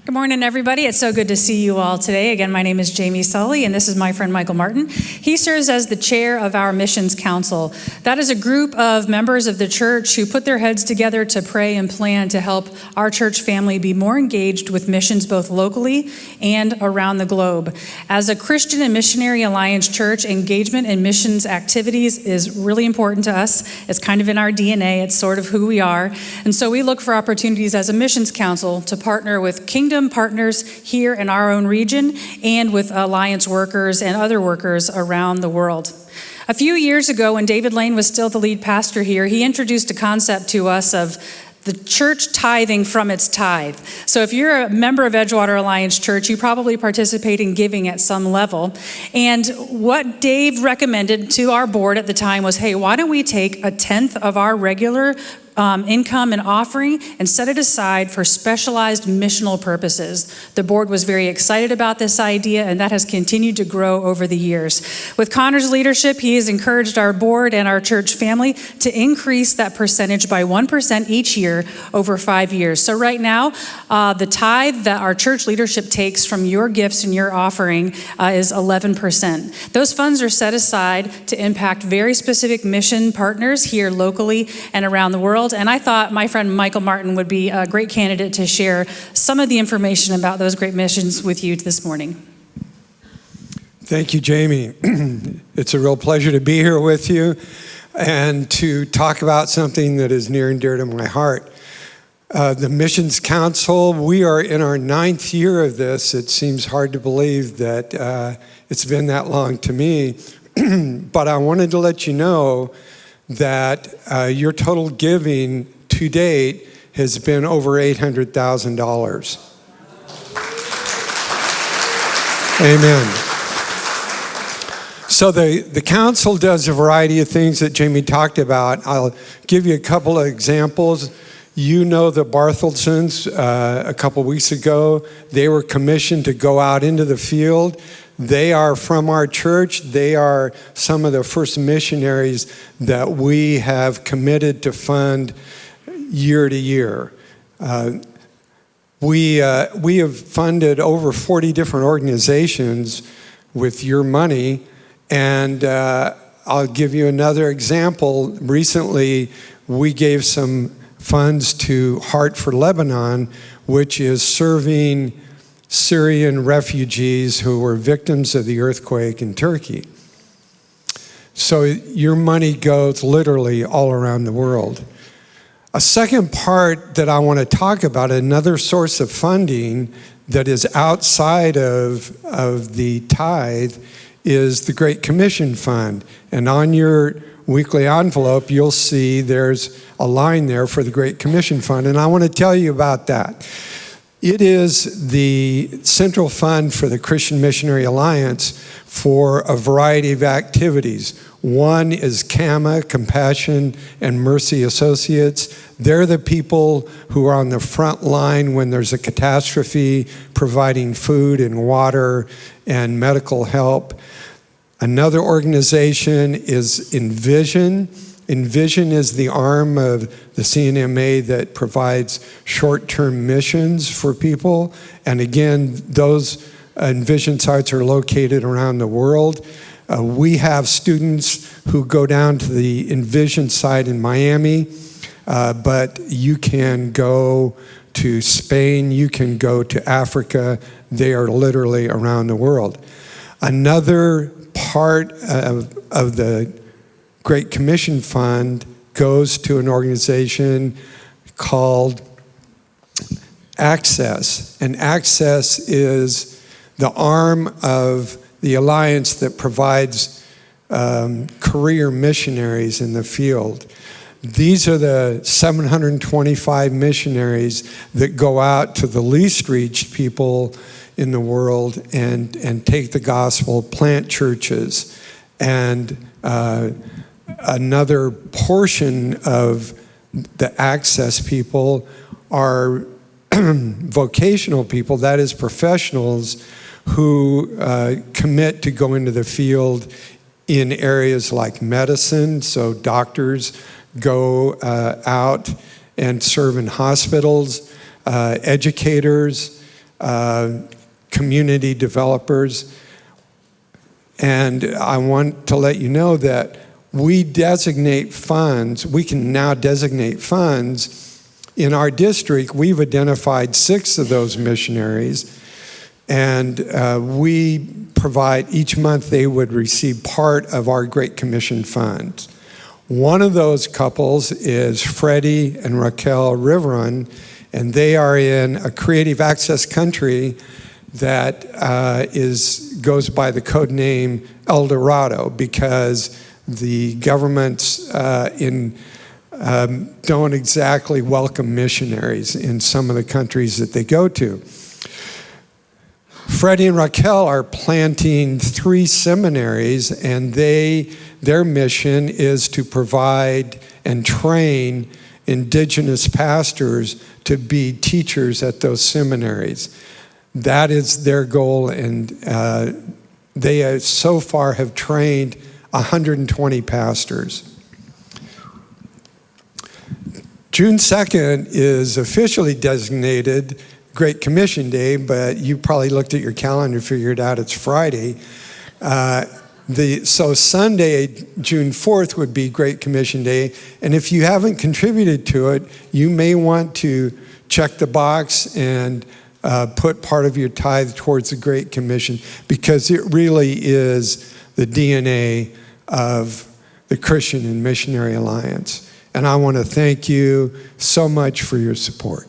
Good morning, everybody. It's so good to see you all today. Again, my name is Jamie Sully, and this is my friend Michael Martin. He serves as the chair of our Missions Council. That is a group of members of the church who put their heads together to pray and plan to help our church family be more engaged with missions both locally and around the globe. As a Christian and Missionary Alliance church, engagement in missions activities is really important to us. It's kind of in our DNA. It's sort of who we are. And so we look for opportunities as a Missions Council to partner with kingdom partners here in our own region and with Alliance workers and other workers around the world. A few years ago, when David Lane was still the lead pastor here, he introduced a concept to us of the church tithing from its tithe. So if you're a member of Edgewater Alliance Church, you probably participate in giving at some level. And what Dave recommended to our board at the time was, hey, why don't we take a tenth of our regular income and offering and set it aside for specialized missional purposes. The board was very excited about this idea, and that has continued to grow over the years. With Connor's leadership, he has encouraged our board and our church family to increase that percentage by 1% each year over 5 years. So right now, the tithe that our church leadership takes from your gifts and your offering is 11%. Those funds are set aside to impact very specific mission partners here locally and around the world. And I thought my friend Michael Martin would be a great candidate to share some of the information about those great missions with you this morning. Thank you, Jamie. It's a real pleasure to be here with you and to talk about something that is near and dear to my heart. The Missions Council, we are in our 9th year of this. It seems hard to believe that it's been that long to me, but I wanted to let you know that your total giving to date has been over $800,000. Amen. So the council does a variety of things that Jamie talked about. I'll give you a couple of examples. You know the Barthelsons, a couple weeks ago, they were commissioned to go out into the field. They are from our church. They are some of the first missionaries that we have committed to fund year to year. We have funded over 40 different organizations with your money, and I'll give you another example. Recently, we gave some funds to Heart for Lebanon, which is serving Syrian refugees who were victims of the earthquake in Turkey. So your money goes literally all around the world. A second part that I want to talk about, another source of funding that is outside of the tithe, is the Great Commission Fund. And on your weekly envelope, you'll see there's a line there for the Great Commission Fund, and I want to tell you about that. It is the central fund for the Christian Missionary Alliance for a variety of activities. One is CAMA, Compassion and Mercy Associates. They're the people who are on the front line when there's a catastrophe, providing food and water and medical help. Another organization is Envision. Envision is the arm of the CNMA that provides short-term missions for people. And again, those Envision sites are located around the world. We have students who go down to the Envision site in Miami, but you can go to Spain, you can go to Africa. They are literally around the world. Another part of the Great Commission Fund goes to an organization called Access. And Access is the arm of the alliance that provides career missionaries in the field. These are the 725 missionaries that go out to the least reached people in the world and take the gospel, plant churches, and another portion of the Access people are vocational people, that is professionals who commit to go into the field in areas like medicine. So doctors go out and serve in hospitals, educators, community developers. And I want to let you know that we designate funds, we can now designate funds. In our district, we've identified 6 of those missionaries, and we provide, each month they would receive part of our Great Commission funds. One of those couples is Freddie and Raquel Riveron, and they are in a creative access country that goes by the code name El Dorado, because the governments don't exactly welcome missionaries in some of the countries that they go to. Freddie and Raquel are planting 3 seminaries, and their mission is to provide and train indigenous pastors to be teachers at those seminaries. That is their goal, and they so far have trained 120 pastors. June 2nd is officially designated Great Commission Day, but you probably looked at your calendar and figured out it's Friday. So Sunday, June 4th would be Great Commission Day, and if you haven't contributed to it, you may want to check the box and put part of your tithe towards the Great Commission, because it really is the DNA of the Christian and Missionary Alliance. And I want to thank you so much for your support.